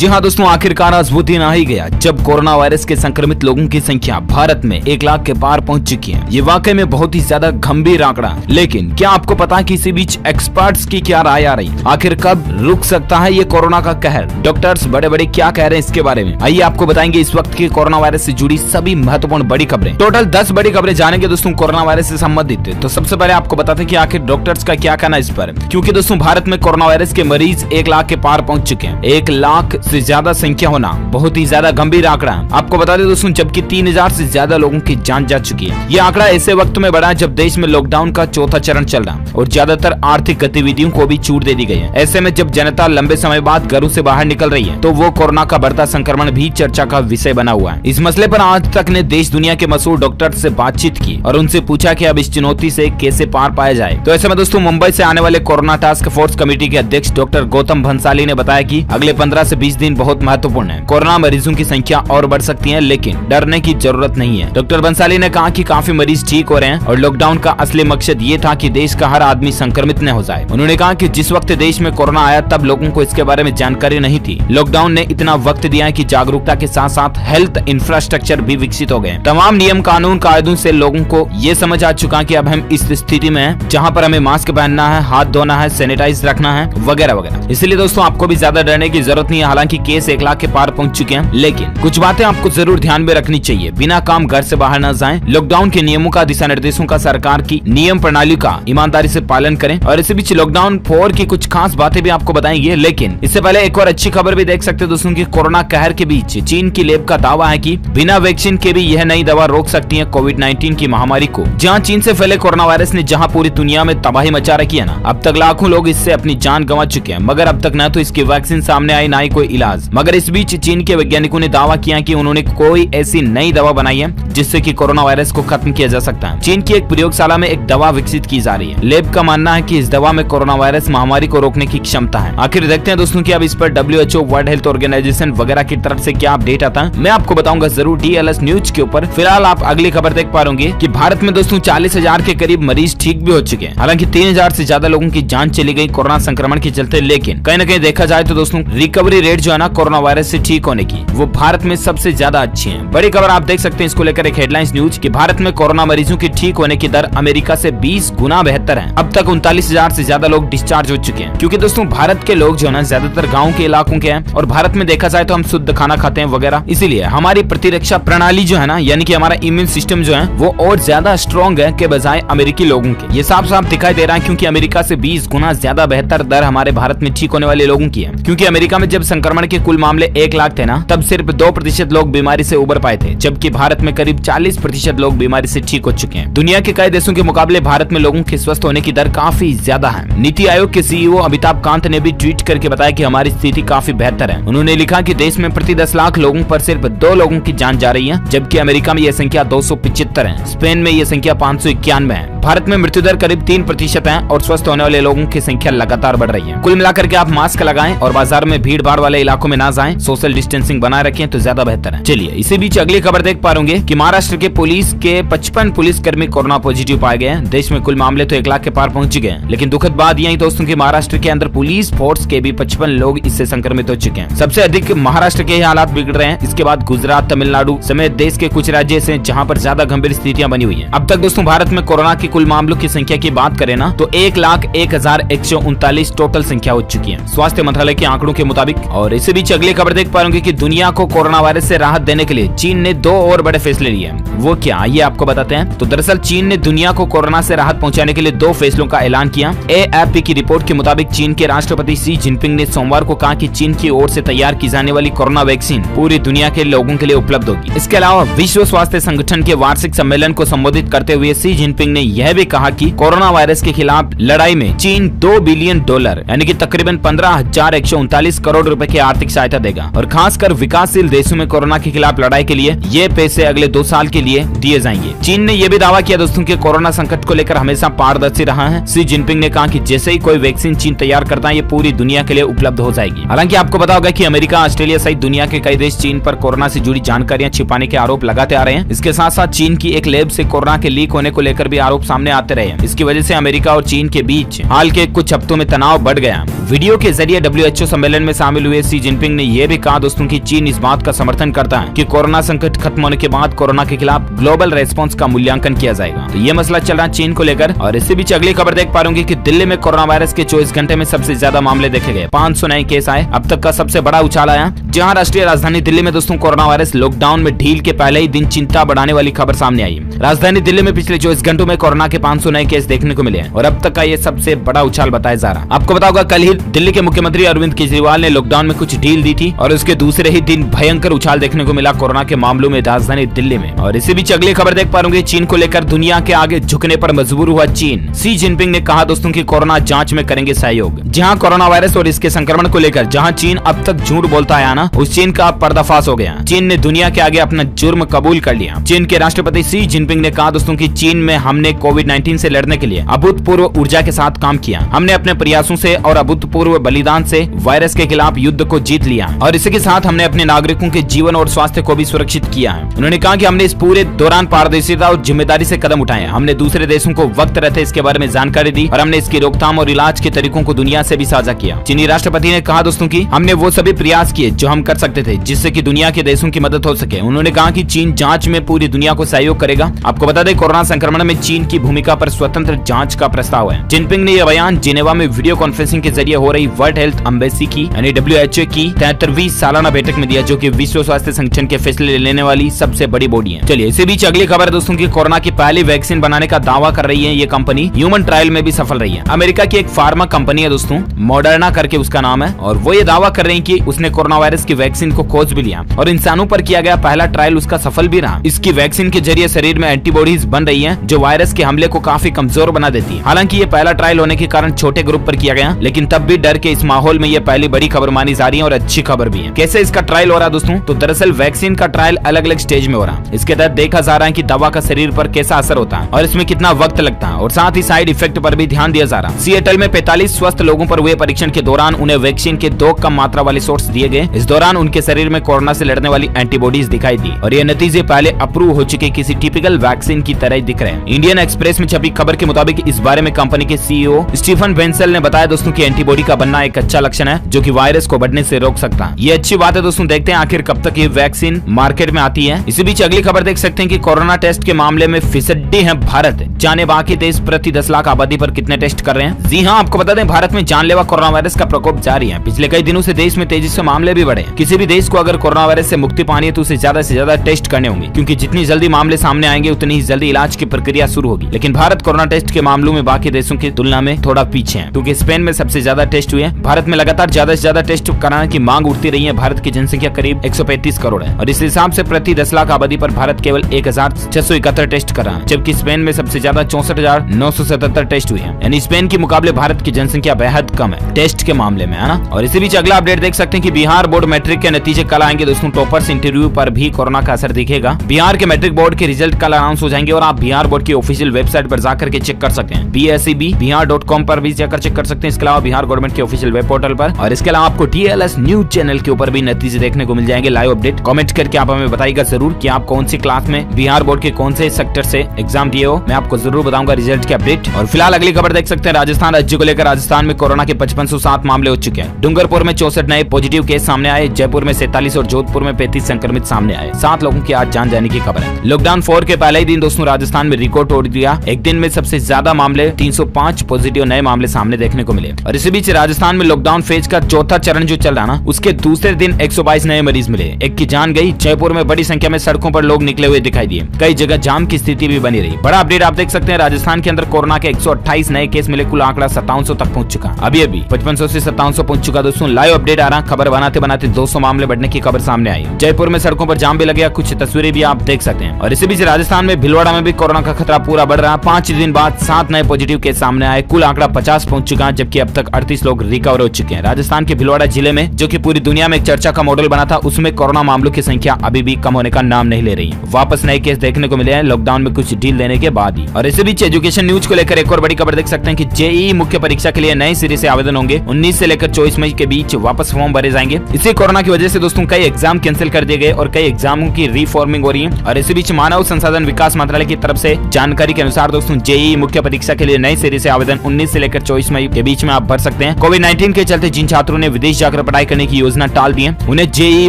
जी हाँ दोस्तों, आखिरकार आज वो दिन आ ही गया जब कोरोना वायरस के संक्रमित लोगों की संख्या भारत में 1 लाख के पार पहुंच चुकी है। ये वाकई में बहुत ही ज्यादा गंभीर आंकड़ा है। लेकिन क्या आपको पता है कि इसी बीच एक्सपर्ट्स की क्या राय आ रही? आखिर कब रुक सकता है ये कोरोना का कहर? डॉक्टर्स बड़े बड़े क्या कह रहे हैं इसके बारे में आइए आपको बताएंगे इस वक्त की कोरोना वायरस से जुड़ी सभी महत्वपूर्ण बड़ी खबरें। टोटल 10 बड़ी खबरें जानेंगे दोस्तों कोरोना वायरस से संबंधित। तो सबसे पहले आपको बताते हैं कि आखिर डॉक्टर्स का क्या कहना इस पर, क्योंकि दोस्तों भारत में कोरोना वायरस के मरीज 1 लाख के पार पहुंच चुके हैं। 1 लाख से ज्यादा संख्या होना बहुत ही ज्यादा गंभीर आंकड़ा है। आपको बता दें दोस्तों, जबकि 3000 से ज्यादा लोगों की जान जा चुकी है। ये आंकड़ा ऐसे वक्त में बढ़ा जब देश में लॉकडाउन का चौथा चरण चल रहा और ज्यादातर आर्थिक गतिविधियों को भी छूट दे दी गई है। ऐसे में जब जनता लंबे समय बाद घरों से बाहर निकल रही है तो वो कोरोना का बढ़ता संक्रमण भी चर्चा का विषय बना हुआ है। इस मसले पर आज तक ने देश दुनिया के मशहूर डॉक्टर से बातचीत की और उनसे पूछा कि अब इस चुनौती से कैसे पार पाया जाए। तो ऐसे में दोस्तों मुंबई से आने वाले कोरोना टास्क फोर्स कमेटी के अध्यक्ष डॉक्टर गौतम भंसाली ने बताया कि अगले 15 से 20 दिन बहुत महत्वपूर्ण है। कोरोना मरीजों की संख्या और बढ़ सकती है, लेकिन डरने की जरूरत नहीं है। डॉक्टर भंसाली ने कहा कि काफी मरीज ठीक हो रहे हैं और लॉकडाउन का असली मकसद ये था कि देश का हर आदमी संक्रमित न हो जाए। उन्होंने कहा कि जिस वक्त देश में कोरोना आया तब लोगों को इसके बारे में जानकारी नहीं थी। लॉकडाउन ने इतना वक्त दिया है कि जागरूकता के साथ साथ हेल्थ इंफ्रास्ट्रक्चर भी विकसित हो गए। तमाम नियम कानून कायदों से लोगों को ये समझ आ चुका कि अब हम इस स्थिति में हैं जहाँ पर हमें मास्क पहनना है, हाथ धोना है, सैनिटाइज रखना है वगैरह वगैरह। इसलिए दोस्तों आपको भी ज्यादा डरने की जरूरत नहीं है। हालांकि केस 1 लाख के पार पहुंच चुके हैं, लेकिन कुछ बातें आपको जरूर ध्यान में रखनी चाहिए। बिना काम घर से बाहर न जाएं, लॉकडाउन के नियमों का, दिशा निर्देशों का, सरकार की नियम प्रणाली का ईमानदारी से पालन करें। और इसी बीच लॉकडाउन 4 की कुछ खास बातें भी आपको बताएंगे, लेकिन इससे पहले एक और अच्छी खबर भी देख सकते हैं दोस्तों की कोरोना कहर के बीच चीन की लैब का दावा है कि बिना वैक्सीन के भी यह नई दवा रोक सकती है कोविड-19 की महामारी को। जहां चीन से फैले कोरोना वायरस ने जहां पूरी दुनिया में तबाही मचा रखी है ना, अब तक लाखों लोग इससे अपनी जान गंवा चुके हैं, मगर अब तक न तो इसकी वैक्सीन सामने आई, ना ही कोई इलाज। मगर इस बीच चीन के वैज्ञानिकों ने दावा किया कि उन्होंने कोई ऐसी नई दवा बनाई है जिससे कि कोरोना वायरस को खत्म किया जा सकता है। चीन की एक प्रयोगशाला में एक दवा विकसित की जा रही है। लैब का मानना है कि इस दवा में कोरोना वायरस महामारी को रोकने की क्षमता है। आखिर देखते हैं दोस्तों कि अब इस पर WHO वर्ल्ड हेल्थ ऑर्गेनाइजेशन वगैरह की तरफ से क्या अपडेट आता है, मैं आपको बताऊंगा जरूर DLS न्यूज के ऊपर। फिलहाल आप अगली खबर देख पा रहे कि भारत में दोस्तों 40,000 के करीब मरीज ठीक भी हो चुके हैं। हालांकि 3,000 से ज्यादा लोगों की जान चली गई कोरोना संक्रमण के चलते, लेकिन कहीं न कहीं देखा जाए तो दोस्तों रिकवरी रेट जो है ना कोरोना वायरस से ठीक होने की, वो भारत में सबसे ज्यादा अच्छी है। बड़ी खबर आप देख सकते हैं इसको लेकर एक हेडलाइंस न्यूज कि भारत में कोरोना मरीजों की ठीक होने की दर अमेरिका से 20 गुना बेहतर है। अब तक 39,000 से ज्यादा लोग डिस्चार्ज हो चुके हैं, क्योंकि दोस्तों भारत के लोग जो है ना ज्यादातर गाँव के इलाकों के हैं और भारत में देखा जाए तो हम शुद्ध खाना खाते हैं वगैरह, इसीलिए हमारी प्रतिरक्षा प्रणाली जो है ना, यानी कि हमारा इम्यून सिस्टम जो है वो और ज्यादा स्ट्रॉन्ग है के बजाय अमेरिकी लोगों के। ये साफ साफ दिखाई दे रहा है, क्योंकि अमेरिका से 20 गुना ज्यादा बेहतर दर हमारे भारत में ठीक होने वाले लोगों की है। क्योंकि अमेरिका में जब संक्रमण के कुल मामले 1 लाख थे ना, तब सिर्फ 2% लोग बीमारी से उबर पाए थे, जबकि भारत में करीब 40% लोग बीमारी से ठीक हो चुके हैं। दुनिया के कई देशों के मुकाबले भारत में लोगों के स्वस्थ होने की दर काफी ज्यादा है। नीति आयोग के CEO अमिताभ कांत ने भी ट्वीट करके बताया कि हमारी स्थिति काफी बेहतर है। उन्होंने लिखा कि देश में प्रति 10 लाख लोगों पर सिर्फ 2 लोगों की जान जा रही है, जबकि अमेरिका में यह संख्या 275 है, स्पेन में यह संख्या 591 है। भारत में मृत्यु दर करीब 3% है और स्वस्थ होने वाले लोगों की संख्या लगातार बढ़ रही है। कुल मिलाकर के आप मास्क लगाएं और बाजार में भीड़ भाड़ वाले इलाकों में ना जाएं, सोशल डिस्टेंसिंग बनाए रखें तो ज्यादा बेहतर है। चलिए इसी बीच अगली खबर देख पा रहे कि महाराष्ट्र के पुलिस के 55 पुलिसकर्मी कोरोना पॉजिटिव पाए गए हैं। देश में कुल मामले तो 1 लाख के पार पहुंच गए हैं, लेकिन दुखद बात यही दोस्तों की महाराष्ट्र के अंदर पुलिस फोर्स के भी 55 लोग इससे संक्रमित हो चुके हैं। सबसे अधिक महाराष्ट्र के हालात बिगड़ रहे हैं। इसके बाद गुजरात, तमिलनाडु समेत देश के कुछ राज्य से जहाँ पर ज्यादा गंभीर स्थितियां बनी हुई है। अब तक दोस्तों भारत में कोरोना के कुल मामलों की संख्या की बात करें ना, तो 1,01,139 टोटल संख्या हो चुकी है स्वास्थ्य मंत्रालय के आंकड़ों के मुताबिक। और इसी बीच अगली खबर देख पा रहे कि दुनिया को कोरोना वायरस से राहत देने के लिए चीन ने 2 और बड़े फैसले लिए। वो क्या, आइए आपको बताते हैं। तो दरअसल चीन ने दुनिया को कोरोना से राहत पहुंचाने के लिए 2 फैसलों का ऐलान किया। AFP की रिपोर्ट के मुताबिक चीन के राष्ट्रपति शी जिनपिंग ने सोमवार को कहा कि चीन की ओर से तैयार की जाने वाली कोरोना वैक्सीन पूरी दुनिया के लोगों के लिए उपलब्ध होगी। इसके अलावा विश्व स्वास्थ्य संगठन के वार्षिक सम्मेलन को संबोधित करते हुए शी जिनपिंग ने यह भी कहा कि कोरोना वायरस के खिलाफ लड़ाई में चीन $2 बिलियन यानी कि तकरीबन 15,139 करोड़ रुपए की आर्थिक सहायता देगा और खासकर विकासशील देशों में कोरोना के खिलाफ लड़ाई के लिए ये पैसे अगले 2 साल के लिए दिए जाएंगे। चीन ने यह भी दावा किया दोस्तों कि कोरोना संकट को लेकर हमेशा पारदर्शी रहा है। शी जिनपिंग ने कहा कि जैसे ही कोई वैक्सीन चीन तैयार करता है ये पूरी दुनिया के लिए उपलब्ध हो जाएगी। हालांकि आपको पता होगा कि अमेरिका, ऑस्ट्रेलिया सहित दुनिया के कई देश चीन पर कोरोना से जुड़ी जानकारियां छिपाने के आरोप लगाते आ रहे हैं। इसके साथ साथ चीन की एक लैब से कोरोना के लीक होने को लेकर भी आरोप सामने आते रहे। इसकी वजह से अमेरिका और चीन के बीच हाल के कुछ हफ्तों में तनाव बढ़ गया। वीडियो के जरिए WHO सम्मेलन में शामिल हुए शी जिनपिंग ने यह भी कहा दोस्तों कि चीन इस बात का समर्थन करता है कि कोरोना संकट खत्म होने के बाद कोरोना के खिलाफ ग्लोबल रेस्पॉन्स का मूल्यांकन किया जाएगा। तो ये मसला चल रहा है चीन को लेकर। और इसी बीच अगली खबर देख पा रहे कि दिल्ली में कोरोना वायरस के 24 घंटे में सबसे ज्यादा मामले देखे गए, 500 नए केस आए। अब तक का सबसे बड़ा उछाल आया, जहां राष्ट्रीय राजधानी दिल्ली में दोस्तों कोरोना वायरस लॉकडाउन में ढील के पहले ही दिन चिंता बढ़ाने वाली खबर सामने आई। राजधानी दिल्ली में पिछले 24 घंटों में कोरोना के 500 नए केस देखने को मिले हैं और अब तक का ये सबसे बड़ा उछाल बताया जा रहा है। आपको पता होगा कल ही दिल्ली के मुख्यमंत्री अरविंद केजरीवाल ने लॉकडाउन में कुछ ढील दी थी और उसके दूसरे ही दिन भयंकर उछाल देखने को मिला कोरोना के मामलों में राजधानी दिल्ली में। और इसी बीच अगली खबर देख पा रहे चीन को लेकर दुनिया के आगे झुकने पर मजबूर हुआ चीन। शी जिनपिंग ने कहा दोस्तों की कोरोना जांच में करेंगे सहयोग। जहां कोरोना वायरस और इसके संक्रमण को लेकर जहां चीन अब तक झूठ बोलता आया ना, उस चीन का पर्दाफाश हो गया। चीन ने दुनिया के आगे अपना जुर्म कबूल कर लिया। चीन के राष्ट्रपति शी जिनपिंग ने कहा दोस्तों की चीन में हमने कोविड-19 से लड़ने के लिए अभूतपूर्व ऊर्जा के साथ काम किया। हमने अपने प्रयासों से और अभूतपूर्व बलिदान से वायरस के खिलाफ युद्ध को जीत लिया और इसी के साथ हमने अपने नागरिकों के जीवन और स्वास्थ्य को भी सुरक्षित किया है। उन्होंने कहा कि हमने इस पूरे दौरान पारदर्शिता और जिम्मेदारी से कदम उठाए। हमने दूसरे देशों को वक्त रहते इसके बारे में जानकारी दी और हमने इसकी रोकथाम और इलाज के तरीकों को दुनिया से भी साझा किया। चीनी राष्ट्रपति ने कहा दोस्तों की हमने वो सभी प्रयास किए जो हम कर सकते थे जिससे कि दुनिया के देशों की मदद हो सके। उन्होंने कहा कि चीन जांच में पूरी दुनिया को सहयोग करेगा। आपको बता दें कोरोना संक्रमण में चीन की भूमिका पर स्वतंत्र जांच का प्रस्ताव है। जिनपिंग ने यह बयान जिनेवा में वीडियो कॉन्फ्रेंसिंग के जरिए हो रही वर्ल्ड हेल्थ एम्बेसी की यानी WHO की 73वीं सालाना बैठक में दिया, जो कि विश्व स्वास्थ्य संगठन के फैसले लेने वाली सबसे बड़ी बॉडी है। चलिए इसी बीच अगली खबर दोस्तों की कोरोना की पहली वैक्सीन बनाने का दावा कर रही है ये कंपनी। ह्यूमन ट्रायल में भी सफल रही है। अमेरिका की एक फार्मा कंपनी है दोस्तों, मॉडर्ना करके उसका नाम है, और वो ये दावा कर रही है कि उसने कोरोना वायरस की वैक्सीन को खोज भी लिया और इंसानों पर किया गया पहला ट्रायल उसका सफल भी रहा। इसकी वैक्सीन के जरिए शरीर में एंटीबॉडीज बन रही है जो वायरस के हमले को काफी कमजोर बना देती है। हालांकि ये पहला ट्रायल होने के कारण छोटे ग्रुप पर किया गया, लेकिन तब भी डर के इस माहौल में ये पहली बड़ी खबर मानी जा रही है और अच्छी खबर भी है। कैसे इसका ट्रायल हो रहा है दोस्तों? तो दरअसल वैक्सीन का ट्रायल अलग अलग स्टेज में हो रहा है। इसके तहत देखा जा रहा है कि दवा का शरीर पर कैसा असर होता है और इसमें कितना वक्त लगता है, और साथ ही साइड इफेक्ट पर भी ध्यान दिया जा रहा है। सिएटल में 45 स्वस्थ लोगों पर हुए परीक्षण के दौरान उन्हें वैक्सीन के 2 कम मात्रा वाले शॉट्स दिए गए। इस दौरान उनके शरीर में कोरोना से लड़ने वाली एंटीबॉडीज दिखाई दी और ये नतीजे पहले अप्रूव हो चुके किसी टिपिकल वैक्सीन की तरह दिख रहे हैं। इंडियन एक्सप्रेस में छपी खबर के मुताबिक इस बारे में कंपनी के CEO स्टीफन बेंसल ने बताया दोस्तों की एंटीबॉडी का बनना एक अच्छा लक्षण है जो कि वायरस को बढ़ने से रोक सकता है। ये अच्छी बात है दोस्तों, देखते हैं आखिर कब तक ये वैक्सीन मार्केट में आती है। इसी बीच अगली खबर देख सकते हैं कि कोरोना टेस्ट के मामले में फिसड्डी है भारत। जाने बाकी देश प्रति 10 लाख आबादी पर कितने टेस्ट कर रहे हैं। जी हाँ, आपको बता दें भारत में जानलेवा कोरोना वायरस का प्रकोप जारी है। पिछले कई दिनों से देश में तेजी से मामले भी बढ़े। किसी भी देश को अगर कोरोना वायरस से मुक्ति पानी है तो उसे ज्यादा से ज्यादा टेस्ट करने होंगे, क्योंकि जितनी जल्दी मामले सामने आएंगे उतनी ही जल्दी इलाज की प्रक्रिया शुरू होगी। लेकिन भारत कोरोना टेस्ट के मामलों में बाकी देशों की तुलना में थोड़ा पीछे है, क्योंकि स्पेन में सबसे ज्यादा टेस्ट हुए। भारत में लगातार ज्यादा से ज्यादा टेस्ट कराने की मांग उठती रही है। भारत की जनसंख्या करीब 135 करोड़ है और इस हिसाब से प्रति 10 लाख आबादी पर भारत केवल 1671 टेस्ट कर रहा है, जबकि स्पेन में सबसे ज्यादा 64,977 टेस्ट हुए हैं। यानी स्पेन के मुकाबले भारत की जनसंख्या बेहद कम है टेस्ट के मामले में, है ना। और इसी बीच अगला अपडेट देख सकते हैं कि बिहार बोर्ड मैट्रिक के नतीजे कल आएंगे दोस्तों। टॉपर्स इंटरव्यू पर भी कोरोना का असर दिखेगा। बिहार के मैट्रिक बोर्ड के रिजल्ट कल अनाउंस हो जाएंगे और आप बिहार बोर्ड की ऑफिशियल वेबसाइट पर जाकर के चेक कर सकते हैं। BSEB-Bihar.com पर भी जाकर चेक कर सकते हैं। इसके अलावा बिहार गवर्नमेंट के ऑफिशियल वेब पोर्टल पर, और इसके अलावा आपको TLS न्यूज चैनल के ऊपर भी नतीजे देखने को मिल जाएंगे लाइव अपडेट। कमेंट करके आप हमें बताइएगा जरूर कि आप कौन सी क्लास में बिहार बोर्ड के कौन से सेक्टर से एग्जाम दिए हो। मैं आपको जरूर बताऊंगा रिजल्ट के अपडेट। और फिलहाल अगली खबर देख सकते हैं राजस्थान राज्य को लेकर। राजस्थान में कोरोना के 5507 मामले हो चुके हैं। डूंगरपुर में 64 नए पॉजिटिव केस सामने आए। जयपुर में 47 और जोधपुर में 35 संक्रमित सामने आए। 7 लोगों की आज जान जाने की खबर है। लॉकडाउन 4 के पहले ही दिन दोस्तों राजस्थान में रिकॉर्ड तोड़ दिया। एक दिन में सबसे ज्यादा मामले 305 पॉजिटिव नए मामले सामने देखने को मिले। और इसी बीच राजस्थान में लॉकडाउन फेज का चौथा चरण जो चल रहा ना, उसके दूसरे दिन 122 नए मरीज मिले। एक की जान गई। जयपुर में बड़ी संख्या में सड़कों पर लोग निकले हुए दिखाई दिए। कई जगह जाम की स्थिति भी बनी रही। बड़ा अपडेट आप देख सकते हैं, राजस्थान के अंदर कोरोना के 128 नए केस मिले। कुल आंकड़ा 5700 तक पहुंच चुका। अभी 5500 से 5700 पहुंच चुका दोस्तों। लाइव अपडेट आ रहा। खबर बनाते बनाते 200 मामले बढ़ने की खबर सामने आई। जयपुर में सड़कों पर जाम भी लग गया। कुछ तस्वीरें भी आप देख सकते हैं। और इसी बीच राजस्थान में भीलवाड़ा में भी कोरोना का खतरा पूरा बढ़ रहा। 5 दिन बाद 7 नए पॉजिटिव केस सामने आए। कुल आंकड़ा 50 पहुंच चुका है, जबकि अब तक 38 लोग रिकवर हो चुके हैं। राजस्थान के भीलवाड़ा जिले में, जो कि पूरी दुनिया में एक चर्चा का मॉडल बना था, उसमें कोरोना मामलों की संख्या अभी भी कम होने का नाम नहीं ले रही है। वापस नए केस देखने को मिले हैं लॉकडाउन में कुछ ढील देने के बाद ही। और इसी बीच एजुकेशन न्यूज को लेकर एक और बड़ी खबर देख सकते हैं कि JEE मुख्य परीक्षा के लिए नए सिरे से आवेदन होंगे। 19 से लेकर 24 मई के बीच वापस फॉर्म भरे जाएंगे। इसी कोरोना की वजह से दोस्तों कई एग्जाम कैंसिल कर दिए गए और कई एग्जामों की रीफॉर्मिंग हो रही है। और इसी बीच मानव संसाधन विकास मंत्रालय की तरफ से जानकारी के अनुसार दोस्तों JEE मुख्य परीक्षा के लिए नए सिरे से आवेदन 19 से लेकर 24 मई के बीच में आप भर सकते हैं। कोविड-19 के चलते जिन छात्रों ने विदेश जाकर कर पढ़ाई करने की योजना टाल दी है, उन्हें जेईई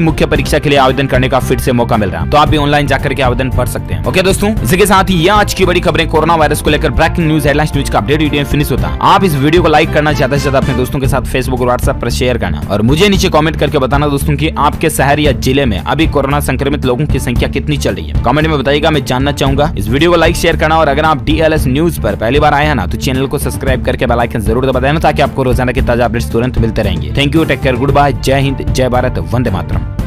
मुख्य परीक्षा के लिए आवेदन करने का फिर से मौका मिल रहा है। तो आप भी ऑनलाइन जाकर के आवेदन कर सकते हैं। ओके दोस्तों, इसी के साथ ही ये आज की बड़ी खबरें कोरोना वायरस को लेकर ब्रेकिंग न्यूज हेडलाइंस न्यूज का अपडेट वीडियो फिनिश होता है। आप इस वीडियो को लाइक करना, ज्यादा से ज्यादा अपने दोस्तों के साथ फेसबुक और व्हाट्सएप पर शेयर करना और मुझे नीचे कमेंट करके बताना दोस्तों कि आपके शहर या जिले में अभी कोरोना संक्रमित लोगों की संख्या कितनी चल रही है। कमेंट में बताइएगा, मैं जानना चाहूंगा। इस वीडियो को लाइक शेयर करना और अगर आप DLS न्यूज पर पहली बार आए हैं ना तो चैनल को सब्सक्राइब करके बेल आइकन जरूर दबा देना ताकि आपको रोजाना के ताजा अपडेट्स तुरंत मिलते रहेंगे। Thank you, take care, goodbye, जय हिंद, जय भारत, वंदे मातरम।